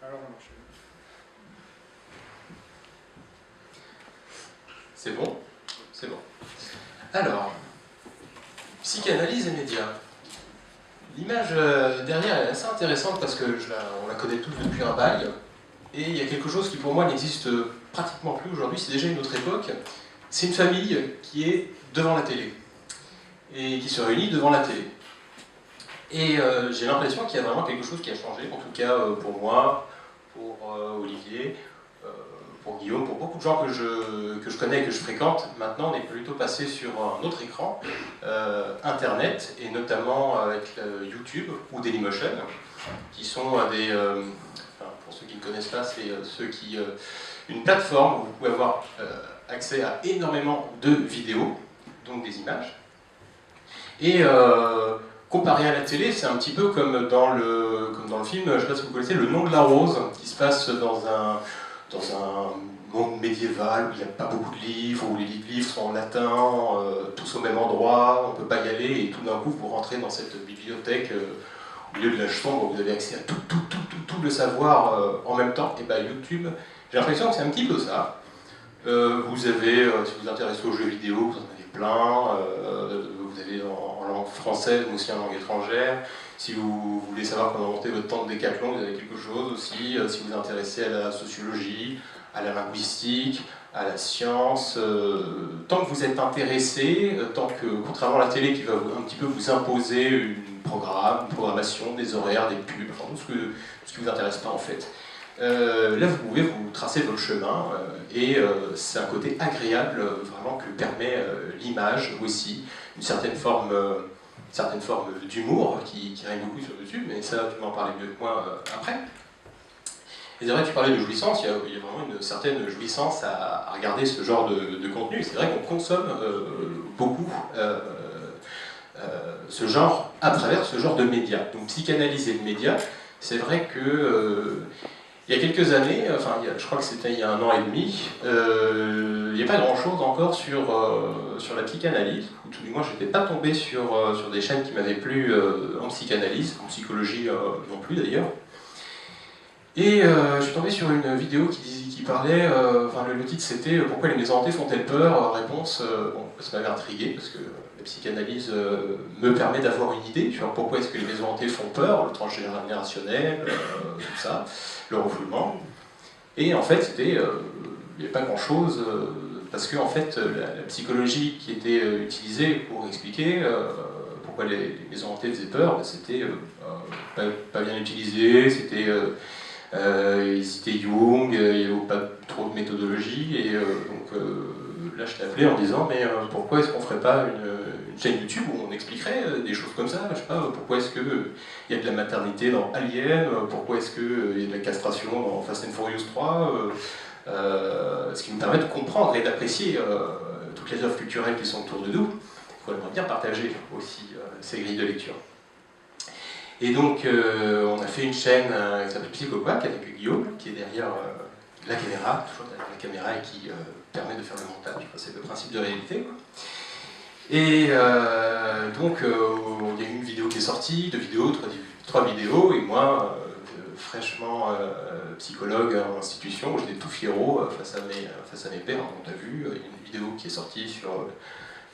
Alors on enchaîne. C'est bon? C'est bon. Alors, psychanalyse et médias. L'image derrière elle est assez intéressante parce que on la connaît tous depuis un bail. Et il y a quelque chose qui pour moi n'existe pratiquement plus aujourd'hui, c'est déjà une autre époque. C'est une famille qui est devant la télé. Et qui se réunit devant la télé. Et j'ai l'impression qu'il y a vraiment quelque chose qui a changé, en tout cas pour moi, pour Olivier, pour Guillaume, pour beaucoup de gens que je connais et que je fréquente. Maintenant, on est plutôt passé sur un autre écran, Internet, et notamment avec YouTube ou Dailymotion, qui sont pour ceux qui ne connaissent pas, c'est une plateforme où vous pouvez avoir accès à énormément de vidéos, donc des images. Et comparé à la télé, c'est un petit peu comme dans le film, je ne sais pas si vous connaissez, Le Nom de la Rose, qui se passe dans un monde médiéval où il n'y a pas beaucoup de livres, où les livres sont en latin, tous au même endroit, on ne peut pas y aller, et tout d'un coup vous rentrez dans cette bibliothèque au milieu de la chambre où vous avez accès à tout le savoir en même temps. Et bien YouTube, j'ai l'impression que c'est un petit peu ça. Vous avez, si vous vous intéressez aux jeux vidéo, vous en avez plein, vous avez en langue française, mais aussi en langue étrangère. Si vous voulez savoir comment monter votre temps de décathlon, vous avez quelque chose aussi. Si vous vous intéressez à la sociologie, à la linguistique, à la science, tant que vous êtes intéressé, tant que, contrairement à la télé qui va un petit peu vous imposer une programmation, des horaires, des pubs, enfin tout ce qui vous intéresse pas en fait. Là, vous pouvez vous tracer votre chemin et c'est un côté agréable vraiment que permet l'image aussi, une certaine forme d'humour qui règne beaucoup sur YouTube, mais ça, tu m'en parlais mieux que moi après. Et c'est vrai que tu parlais de jouissance, il y a vraiment une certaine jouissance à regarder ce genre de contenu. C'est vrai qu'on consomme beaucoup ce genre à travers ce genre de médias. Donc psychanalyser le média, c'est vrai que il y a quelques années, je crois que c'était il y a 1 an et demi, il n'y a pas grand-chose encore sur la psychanalyse, ou tout du moins je n'étais pas tombé sur des chaînes qui m'avaient plu en psychanalyse, en psychologie non plus d'ailleurs. Et je suis tombé sur une vidéo qui parlait, le titre c'était « Pourquoi les maisons hantées font-elles peur ?» Réponse, ça m'avait intrigué, parce que la psychanalyse me permet d'avoir une idée sur pourquoi est-ce que les maisons hantées font peur, le transgénérationnel, tout ça, le refoulement. Et en fait, il n'y avait pas grand-chose, parce que en fait, la psychologie qui était utilisée pour expliquer pourquoi les maisons hantées faisaient peur, c'était pas bien utilisé, c'était... ils citaient Jung, il n'y avait pas trop de méthodologie, et là je t'ai appelé en disant mais pourquoi est-ce qu'on ne ferait pas une chaîne YouTube où on expliquerait des choses comme ça, je sais pas, pourquoi est-ce qu'il y a de la maternité dans Alien, pourquoi est-ce qu'il y a de la castration dans Fast and Furious 3, ce qui nous permet de comprendre et d'apprécier toutes les œuvres culturelles qui sont autour de nous. Il faut bien partager aussi ces grilles de lecture. Et donc, on a fait une chaîne qui s'appelle Psychoquack avec Guillaume, qui est derrière la caméra, toujours derrière la caméra, et qui permet de faire le montage. Enfin, c'est le principe de réalité, quoi. Et donc, il y a une vidéo qui est sortie, 2 vidéos, 3 vidéos, et moi, fraîchement psychologue en institution, j'étais tout fiero face à mes pairs. Donc, tu as vu, il y a une vidéo qui est sortie sur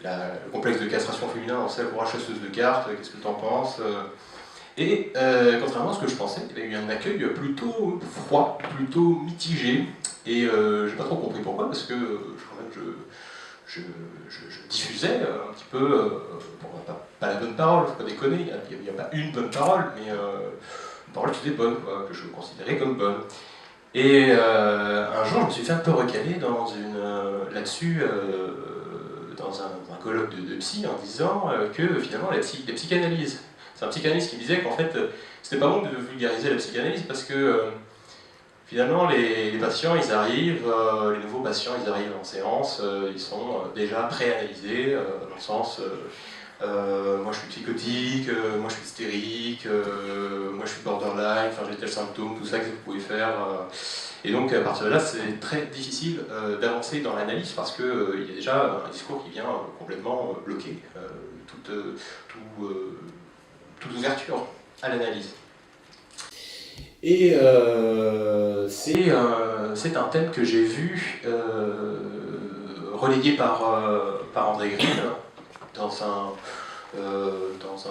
le complexe de castration féminin dans celle pour la chasseuse de cartes, qu'est-ce que tu en penses? Et contrairement à ce que je pensais, il y a eu un accueil plutôt froid, plutôt mitigé, et j'ai pas trop compris pourquoi, parce que je diffusais un petit peu, pas la bonne parole, faut pas déconner, il n'y a pas une bonne parole, mais une parole qui était bonne, quoi, que je considérais comme bonne. Et un jour, je me suis fait un peu recaler là-dessus, dans un colloque de psy, en disant que finalement la psychanalyse, c'est un psychanalyste qui me disait qu'en fait, c'était pas bon de vulgariser la psychanalyse parce que finalement, les patients, ils arrivent, les nouveaux patients, ils arrivent en séance, ils sont déjà pré-analysés, dans le sens, moi je suis psychotique, moi je suis hystérique, moi je suis borderline, enfin j'ai tel symptôme, tout ça que vous pouvez faire. Et donc à partir de là, c'est très difficile d'avancer dans l'analyse parce qu'il y a déjà un discours qui vient complètement bloquer toute ouverture à l'analyse. Et c'est un thème que j'ai vu relayé par André Green dans un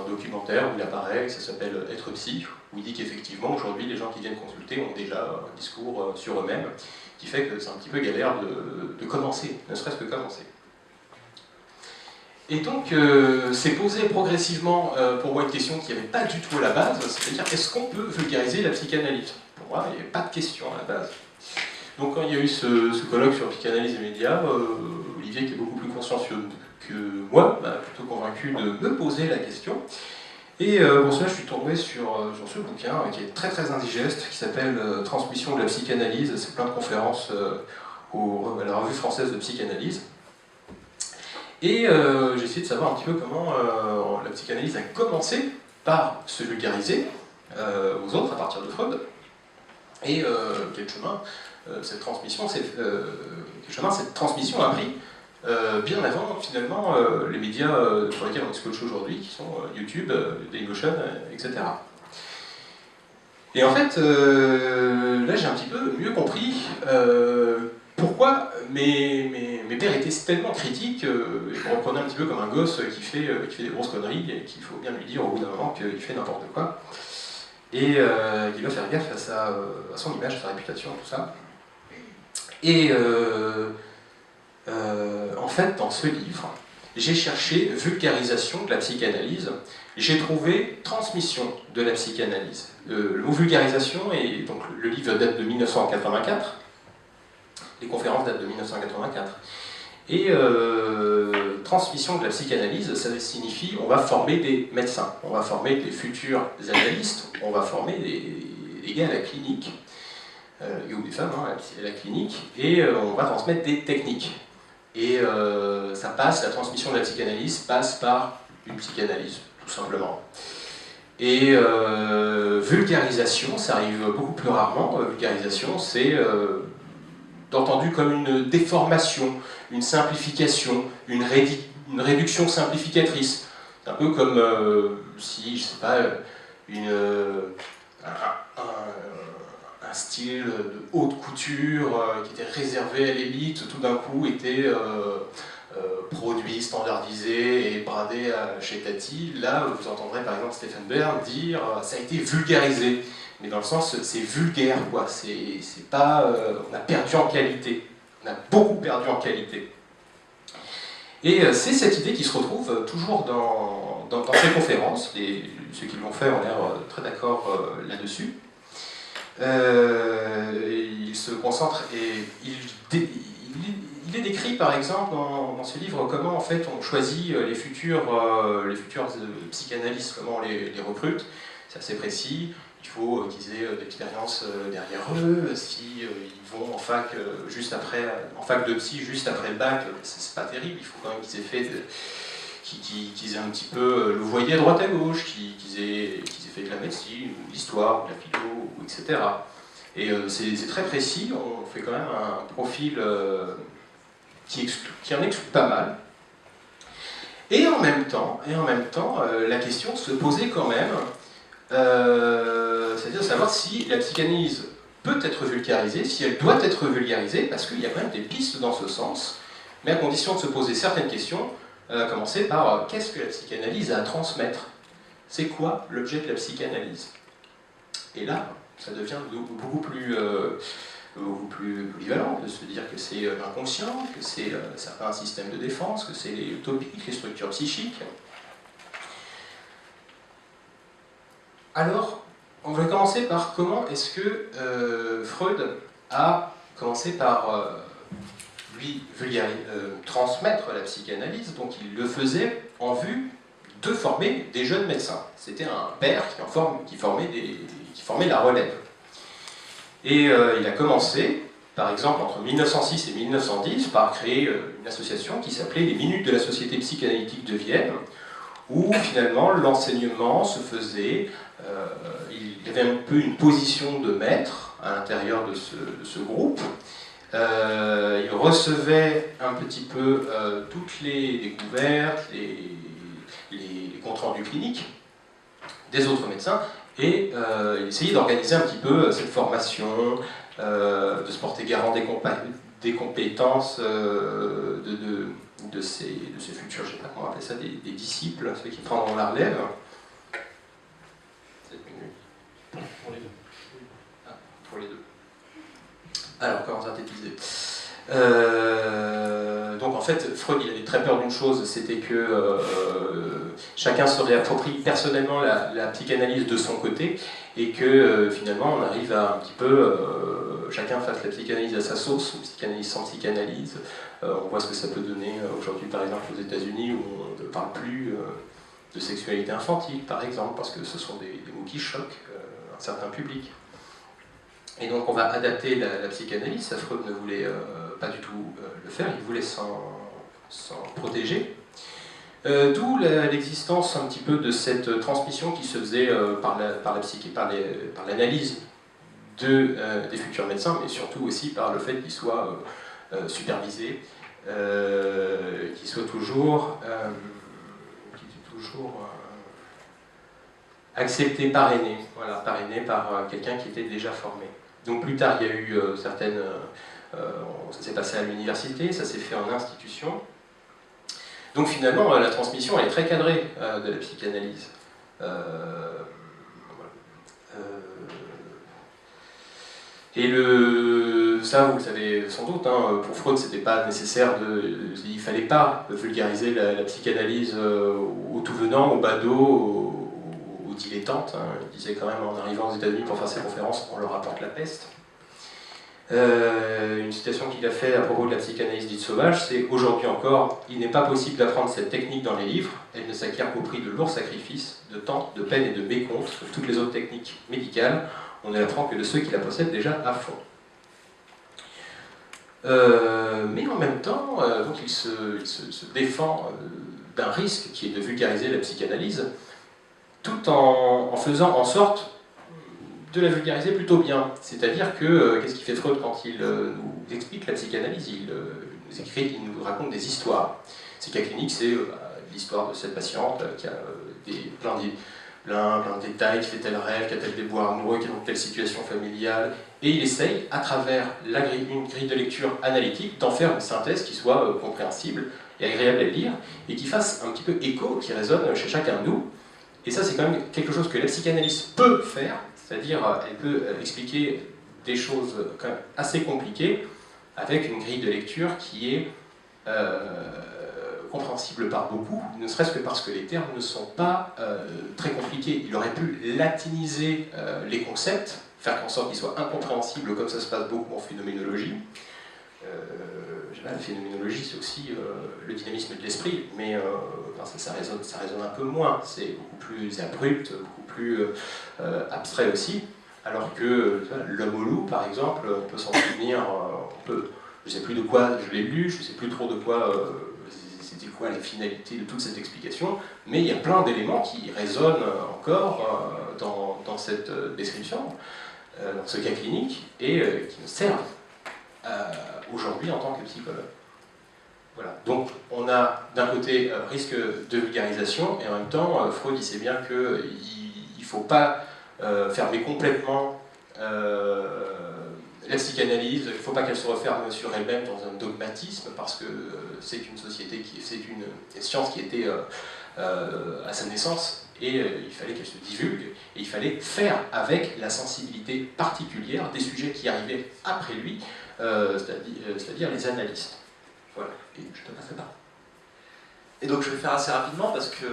documentaire où il apparaît, ça s'appelle Être psy, où il dit qu'effectivement aujourd'hui les gens qui viennent consulter ont déjà un discours sur eux-mêmes, qui fait que c'est un petit peu galère de commencer, ne serait-ce que commencer. Et donc, c'est posé progressivement pour moi une question qui n'y avait pas du tout à la base, c'est-à-dire est-ce qu'on peut vulgariser la psychanalyse? Pour moi, il n'y avait pas de question à la base. Donc quand il y a eu ce colloque sur psychanalyse et médias, Olivier, qui est beaucoup plus consciencieux que moi, m'a plutôt convaincu de me poser la question. Et pour cela, je suis tombé sur ce bouquin qui est très très indigeste, qui s'appelle Transmission de la psychanalyse. C'est plein de conférences à la Revue française de psychanalyse. Et j'ai essayé de savoir un petit peu comment la psychanalyse a commencé par se vulgariser aux autres à partir de Freud, et quel chemin cette transmission a pris bien avant finalement les médias sur lesquels on se coach aujourd'hui, qui sont YouTube, Dailymotion, etc. Et en fait, là j'ai un petit peu mieux compris pourquoi mes pères étaient tellement critiques, ils me reprenaient un petit peu comme un gosse qui fait des grosses conneries et qu'il faut bien lui dire au bout d'un moment qu'il fait n'importe quoi. Et qu'il doit faire gaffe à son image, à sa réputation, tout ça. Et en fait, dans ce livre, j'ai cherché vulgarisation de la psychanalyse. J'ai trouvé transmission de la psychanalyse. Le mot vulgarisation, et donc le livre date de 1984, les conférences datent de 1984. Et transmission de la psychanalyse, ça signifie on va former des médecins, on va former des futurs analystes, on va former des gars à la clinique, ou des femmes à la clinique, et on va transmettre des techniques. Et la transmission de la psychanalyse passe par une psychanalyse, tout simplement. Et vulgarisation, ça arrive beaucoup plus rarement. Vulgarisation, c'est entendu comme une déformation, une simplification, une réduction simplificatrice. C'est un peu comme si, je sais pas, un style de haute couture qui était réservé à l'élite, tout d'un coup était produit, standardisé et bradé chez Tati. Là, vous entendrez par exemple Stéphane Bern dire ça a été vulgarisé. Mais dans le sens, c'est vulgaire, quoi. C'est pas, on a perdu en qualité. On a beaucoup perdu en qualité. Et c'est cette idée qui se retrouve toujours dans ces conférences. Et ceux qui l'ont fait ont l'air très d'accord là-dessus. Il se concentre et il est décrit par exemple dans ce livre comment en fait on choisit les futurs psychanalystes, comment on les recrute. C'est assez précis. Il faut qu'ils aient de l'expérience derrière eux. Si ils vont en fac en fac de psy juste après le bac, c'est pas terrible. Il faut quand même qu'ils aient fait qu'ils aient un petit peu le voyer à droite à gauche, qu'ils aient fait de la médecine, ou de l'histoire, ou de la philo, etc. Et c'est très précis, on fait quand même un profil qui en exclut pas mal. Et en même temps la question se posait quand même, c'est-à-dire de savoir si la psychanalyse peut être vulgarisée, si elle doit être vulgarisée, parce qu'il y a quand même des pistes dans ce sens, mais à condition de se poser certaines questions. Commencer par qu'est-ce que la psychanalyse a à transmettre? C'est quoi l'objet de la psychanalyse? Et là, ça devient beaucoup plus polyvalent de se dire que c'est l'inconscient, que c'est certains systèmes de défense, que c'est les utopiques, les structures psychiques. Alors, on va commencer par comment est-ce que Freud a commencé par lui transmettre la psychanalyse. Donc il le faisait en vue de former des jeunes médecins. C'était un père qui formait la relève. Et il a commencé, par exemple, entre 1906 et 1910, par créer une association qui s'appelait les Minutes de la Société Psychanalytique de Vienne, où finalement l'enseignement se faisait, il y avait un peu une position de maître à l'intérieur de ce groupe. Il recevait un petit peu toutes les découvertes, les comptes rendus cliniques des autres médecins, et il essayait d'organiser un petit peu cette formation, de se porter garant des compétences de ces futurs, je ne sais pas comment appeler ça, des disciples, ceux qui prendront la relève. Pour les deux. Ah, pour les deux. Alors, comment synthétiser ? Donc en fait, Freud il avait très peur d'une chose, c'était que chacun se réapproprie personnellement la psychanalyse de son côté, et que finalement on arrive à un petit peu, chacun fasse la psychanalyse à sa sauce, une psychanalyse sans psychanalyse. On voit ce que ça peut donner aujourd'hui par exemple aux États-Unis, où on ne parle plus de sexualité infantile par exemple, parce que ce sont des mots qui choquent un certain public. Et donc on va adapter la psychanalyse. Ça, Freud ne voulait pas du tout le faire, il voulait s'en protéger. D'où l'existence un petit peu de cette transmission qui se faisait par la psyché, par l'analyse des futurs médecins, mais surtout aussi par le fait qu'ils soient supervisés, qu'ils soient toujours acceptés, parrainés, voilà, parrainés par quelqu'un qui était déjà formé. Donc plus tard, il y a eu certaines... ça s'est passé à l'université, ça s'est fait en institution. Donc finalement, la transmission, elle est très cadrée de la psychanalyse. Et ça, vous le savez sans doute, hein, pour Freud, c'était pas nécessaire il fallait pas vulgariser la psychanalyse au tout venant, au badaud, aux dilettantes. Hein. Il disait quand même, en arrivant aux États-Unis pour faire ses conférences, on leur apporte la peste. Une citation qu'il a faite à propos de la psychanalyse dite sauvage, c'est « Aujourd'hui encore, il n'est pas possible d'apprendre cette technique dans les livres, elle ne s'acquiert qu'au prix de lourds sacrifices, de temps, de peine et de mécompte, comme toutes les autres techniques médicales, on ne l'apprend que de ceux qui la possèdent déjà à fond. » Mais en même temps, donc il se défend d'un risque qui est de vulgariser la psychanalyse, tout en faisant en sorte de la vulgariser plutôt bien. C'est-à-dire que, qu'est-ce qu'il fait Freud quand il nous explique la psychanalyse? Il nous raconte des histoires. Ces cas cliniques, c'est l'histoire de cette patiente qui a plein de détails, qui fait tel rêve, qui a tel déboire amoureux, qui est dans telle situation familiale, et il essaye, à travers une grille de lecture analytique, d'en faire une synthèse qui soit compréhensible et agréable à lire, et qui fasse un petit peu écho, qui résonne chez chacun de nous. Et ça, c'est quand même quelque chose que la psychanalyse peut faire, c'est-à-dire elle peut expliquer des choses quand même assez compliquées avec une grille de lecture qui est compréhensible par beaucoup, ne serait-ce que parce que les termes ne sont pas très compliqués. Il aurait pu latiniser les concepts, faire en sorte qu'ils soient incompréhensibles, comme ça se passe beaucoup en phénoménologie. La phénoménologie, c'est aussi le dynamisme de l'esprit, mais ça résonne un peu moins, c'est beaucoup plus abrupt, beaucoup plus abstrait aussi, alors que l'homme au loup, par exemple, on peut s'en souvenir, je ne sais plus de quoi je l'ai lu, je ne sais plus trop de quoi, c'était quoi les finalités de toute cette explication, mais il y a plein d'éléments qui résonnent encore dans cette description, dans ce cas clinique, et qui nous servent aujourd'hui en tant que psychologue. Voilà. Donc on a d'un côté risque de vulgarisation, et en même temps Freud il sait bien qu'il ne faut pas fermer complètement la psychanalyse, il ne faut pas qu'elle se referme sur elle-même dans un dogmatisme, parce que c'est une société, c'est une science qui était à sa naissance, et il fallait qu'elle se divulgue, et il fallait faire avec la sensibilité particulière des sujets qui arrivaient après lui, c'est-à-dire les analystes. Voilà, et je te passerai pas. Et donc je vais faire assez rapidement parce que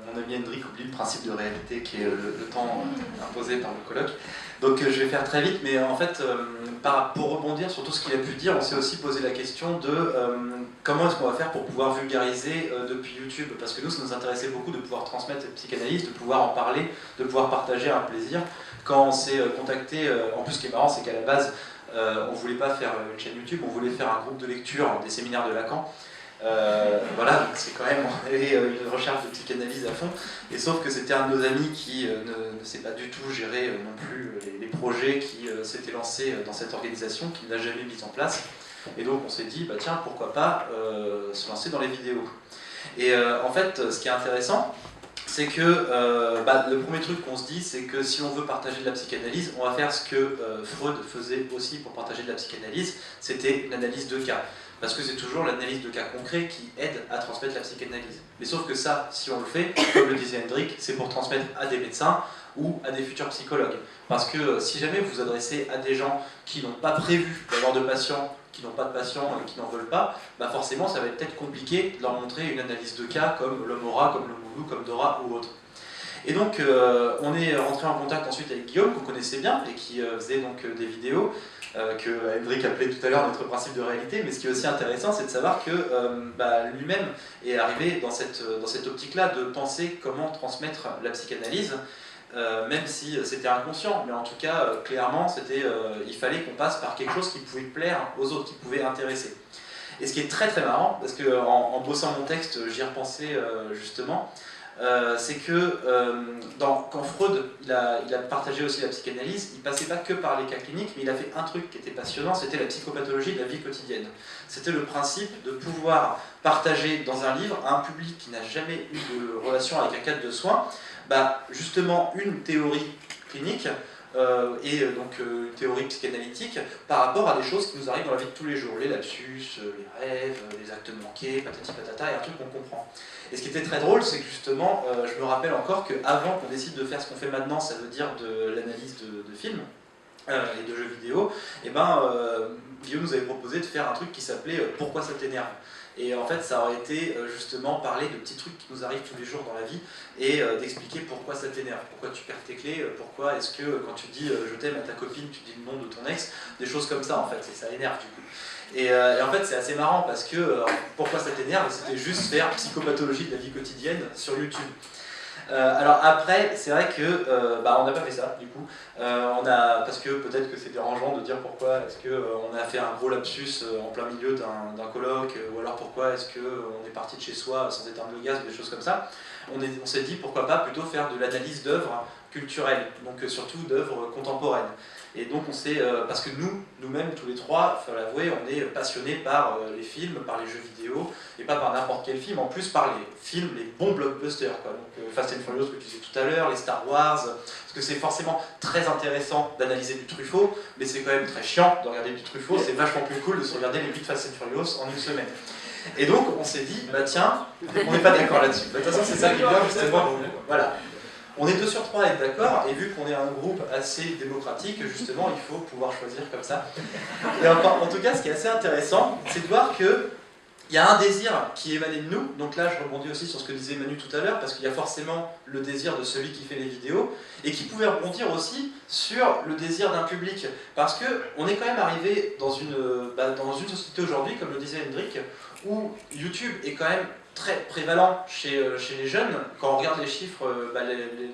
mon ami Hendrik oublie le principe de réalité qui est le temps imposé par le colloque. Donc je vais faire très vite, mais en fait, pour rebondir sur tout ce qu'il a pu dire, on s'est aussi posé la question de comment est-ce qu'on va faire pour pouvoir vulgariser depuis YouTube, parce que nous, ça nous intéressait beaucoup de pouvoir transmettre cette psychanalyse, de pouvoir en parler, de pouvoir partager un plaisir. Quand on s'est contacté, en plus ce qui est marrant, c'est qu'à la base, on ne voulait pas faire une chaîne YouTube, on voulait faire un groupe de lecture des séminaires de Lacan. Voilà, donc c'est quand même, on avait une recherche de psychanalyse à fond, et sauf que c'était un de nos amis qui ne sait pas du tout gérer non plus les projets qui s'étaient lancés dans cette organisation, qu'il n'a jamais mis en place, et donc on s'est dit, bah tiens, pourquoi pas se lancer dans les vidéos. Et en fait, ce qui est intéressant, c'est que le premier truc qu'on se dit, c'est que si on veut partager de la psychanalyse, on va faire ce que Freud faisait aussi pour partager de la psychanalyse, c'était l'analyse de cas. Parce que c'est toujours l'analyse de cas concrets qui aide à transmettre la psychanalyse. Mais sauf que ça, si on le fait, comme le disait Hendrik, c'est pour transmettre à des médecins ou à des futurs psychologues. Parce que si jamais vous vous adressez à des gens qui n'ont pas prévu d'avoir de patients, qui n'ont pas de patients et qui n'en veulent pas, forcément ça va être peut-être compliqué de leur montrer une analyse de cas comme l'homme aura, comme le moulou, comme Dora ou autre. Et donc on est rentré en contact ensuite avec Guillaume, qu'on connaissait bien, et qui faisait donc des vidéos, que Hendrik appelait tout à l'heure notre principe de réalité, mais ce qui est aussi intéressant, c'est de savoir que lui-même est arrivé dans cette optique-là de penser comment transmettre la psychanalyse, même si c'était inconscient, mais en tout cas, clairement, il fallait qu'on passe par quelque chose qui pouvait plaire aux autres, qui pouvait intéresser. Et ce qui est très très marrant, parce qu'en bossant mon texte, j'y ai repensé justement, c'est que quand Freud il a partagé aussi la psychanalyse, il passait pas que par les cas cliniques, mais il a fait un truc qui était passionnant, c'était la psychopathologie de la vie quotidienne. C'était le principe de pouvoir partager dans un livre à un public qui n'a jamais eu de relation avec un cadre de soins, justement une théorie clinique et donc une théorie psychanalytique par rapport à des choses qui nous arrivent dans la vie de tous les jours, les lapsus, les rêves, les actes manqués, patati patata, et un truc qu'on comprend. Et ce qui était très drôle, c'est que justement, je me rappelle encore qu'avant qu'on décide de faire ce qu'on fait maintenant, ça veut dire de l'analyse de films et de jeux vidéo, et Guillaume nous avait proposé de faire un truc qui s'appelait « Pourquoi ça t'énerve ?» Et en fait, ça aurait été justement parler de petits trucs qui nous arrivent tous les jours dans la vie et d'expliquer pourquoi ça t'énerve, pourquoi tu perds tes clés, pourquoi est-ce que quand tu dis je t'aime à ta copine, tu dis le nom de ton ex, des choses comme ça en fait, et ça énerve du coup. Et en fait, c'est assez marrant parce que pourquoi ça t'énerve, c'était juste faire psychopathologie de la vie quotidienne sur YouTube. Alors après, c'est vrai que on n'a pas fait ça du coup, parce que peut-être que c'est dérangeant de dire pourquoi est-ce qu'on a fait un gros lapsus en plein milieu d'un colloque, ou alors pourquoi est-ce qu'on est parti de chez soi sans éteindre le gaz, ou des choses comme ça. On s'est dit pourquoi pas plutôt faire de l'analyse d'œuvres culturelles, donc surtout d'œuvres contemporaines. Et donc parce que nous-mêmes tous les trois, il faut l'avouer, on est passionnés par les films, par les jeux vidéo, et pas par n'importe quel film, en plus par les films, les bons blockbusters, quoi. Donc Fast and Furious que tu disais tout à l'heure, les Star Wars, parce que c'est forcément très intéressant d'analyser du Truffaut, mais c'est quand même très chiant de regarder du Truffaut, c'est vachement plus cool de se regarder les 8 Fast and Furious en une semaine. Et donc on s'est dit, tiens, on n'est pas d'accord là-dessus. De toute façon c'est ça qui est bien justement, voilà. On est 2 sur 3 à être d'accord, et vu qu'on est un groupe assez démocratique, justement, il faut pouvoir choisir comme ça. Et en tout cas, ce qui est assez intéressant, c'est de voir qu'il y a un désir qui émanait de nous. Donc là, je rebondis aussi sur ce que disait Manu tout à l'heure, parce qu'il y a forcément le désir de celui qui fait les vidéos, et qui pouvait rebondir aussi sur le désir d'un public. Parce qu'on est quand même arrivé dans une société aujourd'hui, comme le disait Hendrik, où YouTube est quand même très prévalent chez les jeunes. Quand on regarde les chiffres,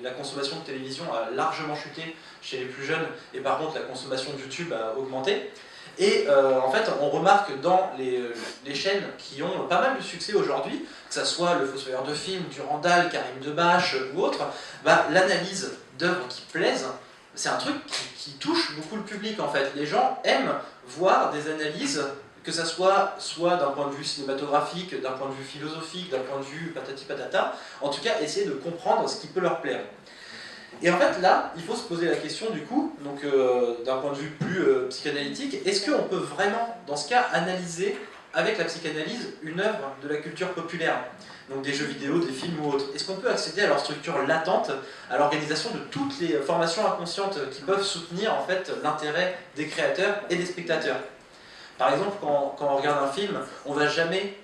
la consommation de télévision a largement chuté chez les plus jeunes, et par contre la consommation de YouTube a augmenté. Et en fait, on remarque dans les chaînes qui ont pas mal de succès aujourd'hui, que ce soit le Fossoyeur de films, Durandal, Karim Debache ou autre, l'analyse d'œuvres qui plaisent, c'est un truc qui touche beaucoup le public en fait. Les gens aiment voir des analyses, que ça soit d'un point de vue cinématographique, d'un point de vue philosophique, d'un point de vue patati patata, en tout cas essayer de comprendre ce qui peut leur plaire. Et en fait là, il faut se poser la question du coup, donc d'un point de vue plus psychanalytique, est-ce qu'on peut vraiment, dans ce cas, analyser avec la psychanalyse une œuvre de la culture populaire, donc des jeux vidéo, des films ou autres? Est-ce qu'on peut accéder à leur structure latente, à l'organisation de toutes les formations inconscientes qui peuvent soutenir en fait l'intérêt des créateurs et des spectateurs? Par exemple, quand on regarde un film, on ne va jamais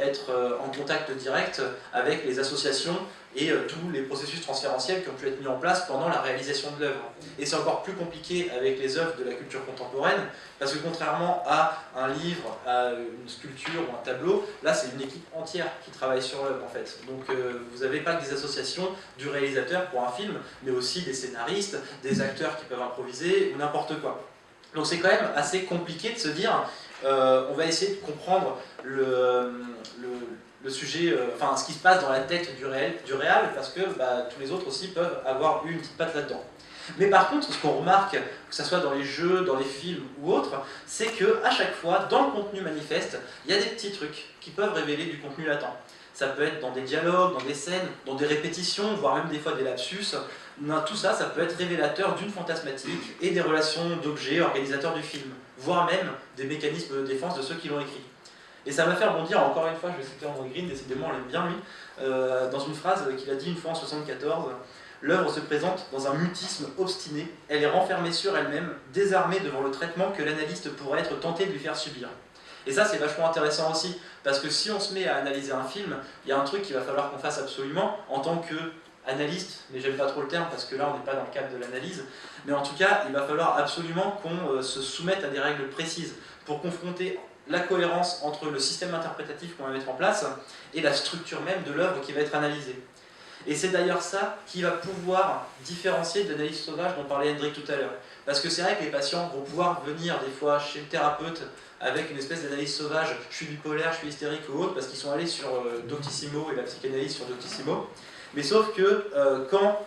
être en contact direct avec les associations et tous les processus transférentiels qui ont pu être mis en place pendant la réalisation de l'œuvre. Et c'est encore plus compliqué avec les œuvres de la culture contemporaine, parce que contrairement à un livre, à une sculpture ou un tableau, là c'est une équipe entière qui travaille sur l'œuvre en fait. Donc vous n'avez pas que des associations du réalisateur pour un film, mais aussi des scénaristes, des acteurs qui peuvent improviser ou n'importe quoi. Donc c'est quand même assez compliqué de se dire, on va essayer de comprendre le sujet, ce qui se passe dans la tête du réel, parce que tous les autres aussi peuvent avoir une petite patte là-dedans. Mais par contre, ce qu'on remarque, que ce soit dans les jeux, dans les films ou autres, c'est qu'à chaque fois, dans le contenu manifeste, il y a des petits trucs qui peuvent révéler du contenu latent. ça peut être dans des dialogues, dans des scènes, dans des répétitions, voire même des fois des lapsus. Tout ça, ça peut être révélateur d'une fantasmatique et des relations d'objets organisateurs du film, voire même des mécanismes de défense de ceux qui l'ont écrit. Et ça m'a fait rebondir, encore une fois, je vais citer Andrew Green, décidément on l'aime bien lui, dans une phrase qu'il a dit une fois en 1974, « L'œuvre se présente dans un mutisme obstiné, elle est renfermée sur elle-même, désarmée devant le traitement que l'analyste pourrait être tenté de lui faire subir. » Et ça c'est vachement intéressant aussi, parce que si on se met à analyser un film, il y a un truc qu'il va falloir qu'on fasse absolument en tant qu'analyste, mais j'aime pas trop le terme parce que là on n'est pas dans le cadre de l'analyse, mais en tout cas il va falloir absolument qu'on se soumette à des règles précises pour confronter la cohérence entre le système interprétatif qu'on va mettre en place et la structure même de l'œuvre qui va être analysée. Et c'est d'ailleurs ça qui va pouvoir différencier de l'analyse sauvage dont parlait Hendrik tout à l'heure. Parce que c'est vrai que les patients vont pouvoir venir des fois chez le thérapeute avec une espèce d'analyse sauvage, je suis bipolaire, je suis hystérique ou autre, parce qu'ils sont allés sur Doctissimo et la psychanalyse sur Doctissimo. Mais sauf que quand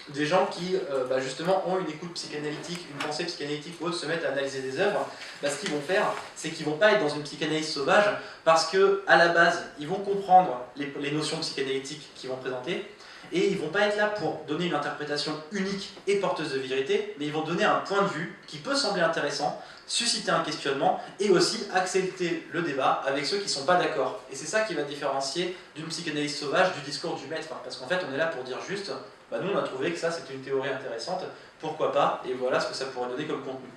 des gens qui justement ont une écoute psychanalytique, une pensée psychanalytique ou autre se mettent à analyser des œuvres, ce qu'ils vont faire, c'est qu'ils ne vont pas être dans une psychanalyse sauvage parce qu'à la base, ils vont comprendre les notions psychanalytiques qu'ils vont présenter et ils ne vont pas être là pour donner une interprétation unique et porteuse de vérité, mais ils vont donner un point de vue qui peut sembler intéressant, susciter un questionnement et aussi accepter le débat avec ceux qui ne sont pas d'accord. Et c'est ça qui va différencier d'une psychanalyse sauvage du discours du maître, parce qu'en fait on est là pour dire juste nous on a trouvé que ça c'était une théorie intéressante, pourquoi pas, et voilà ce que ça pourrait donner comme contenu.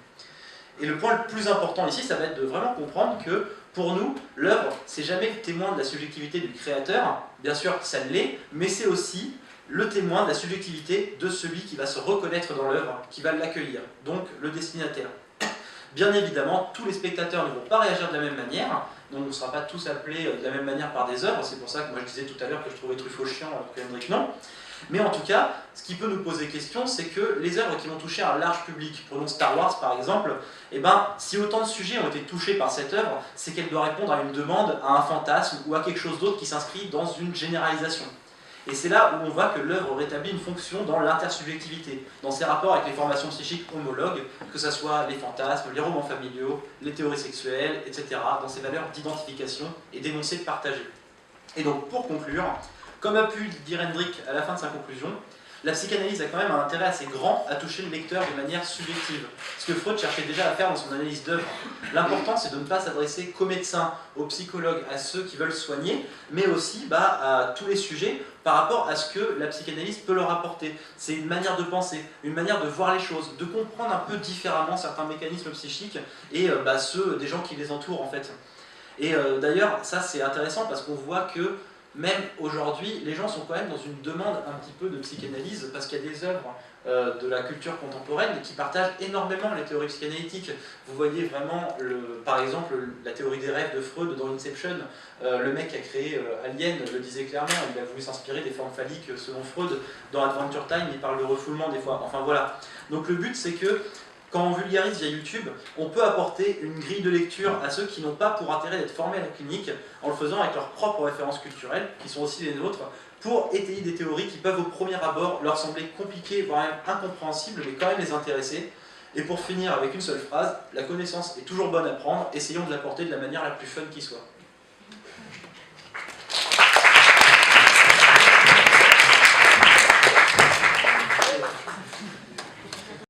Et le point le plus important ici, ça va être de vraiment comprendre que pour nous, l'œuvre, c'est jamais le témoin de la subjectivité du créateur, bien sûr ça l'est, mais c'est aussi le témoin de la subjectivité de celui qui va se reconnaître dans l'œuvre, qui va l'accueillir, donc le destinataire. Bien évidemment, tous les spectateurs ne vont pas réagir de la même manière, donc on ne sera pas tous appelés de la même manière par des œuvres, c'est pour ça que moi je disais tout à l'heure que je trouvais Truffaut chiant alors que Hendrik non. Mais en tout cas, ce qui peut nous poser question, c'est que les œuvres qui vont toucher un large public, prenons Star Wars par exemple, si autant de sujets ont été touchés par cette œuvre, c'est qu'elle doit répondre à une demande, à un fantasme ou à quelque chose d'autre qui s'inscrit dans une généralisation. Et c'est là où on voit que l'œuvre rétablit une fonction dans l'intersubjectivité, dans ses rapports avec les formations psychiques homologues, que ce soit les fantasmes, les romans familiaux, les théories sexuelles, etc., dans ses valeurs d'identification et d'énoncé partagé. Et donc pour conclure, comme a pu le dire Hendrik à la fin de sa conclusion, la psychanalyse a quand même un intérêt assez grand à toucher le lecteur de manière subjective, ce que Freud cherchait déjà à faire dans son analyse d'œuvre. L'important c'est de ne pas s'adresser qu'aux médecins, aux psychologues, à ceux qui veulent soigner, mais aussi à tous les sujets par rapport à ce que la psychanalyse peut leur apporter. C'est une manière de penser, une manière de voir les choses, de comprendre un peu différemment certains mécanismes psychiques et ceux des gens qui les entourent en fait. Et d'ailleurs, ça c'est intéressant parce qu'on voit que même aujourd'hui, les gens sont quand même dans une demande un petit peu de psychanalyse parce qu'il y a des œuvres de la culture contemporaine qui partagent énormément les théories psychanalytiques. Vous voyez vraiment, par exemple, la théorie des rêves de Freud dans Inception. Le mec qui a créé Alien le disait clairement, il a voulu s'inspirer des formes phalliques selon Freud. Dans Adventure Time, il parle de refoulement des fois. Enfin voilà. Donc le but, c'est que quand on vulgarise via YouTube, on peut apporter une grille de lecture à ceux qui n'ont pas pour intérêt d'être formés à la clinique en le faisant avec leurs propres références culturelles, qui sont aussi les nôtres, pour étayer des théories qui peuvent au premier abord leur sembler compliquées, voire même incompréhensibles, mais quand même les intéresser. Et pour finir avec une seule phrase, la connaissance est toujours bonne à prendre, essayons de l'apporter de la manière la plus fun qui soit.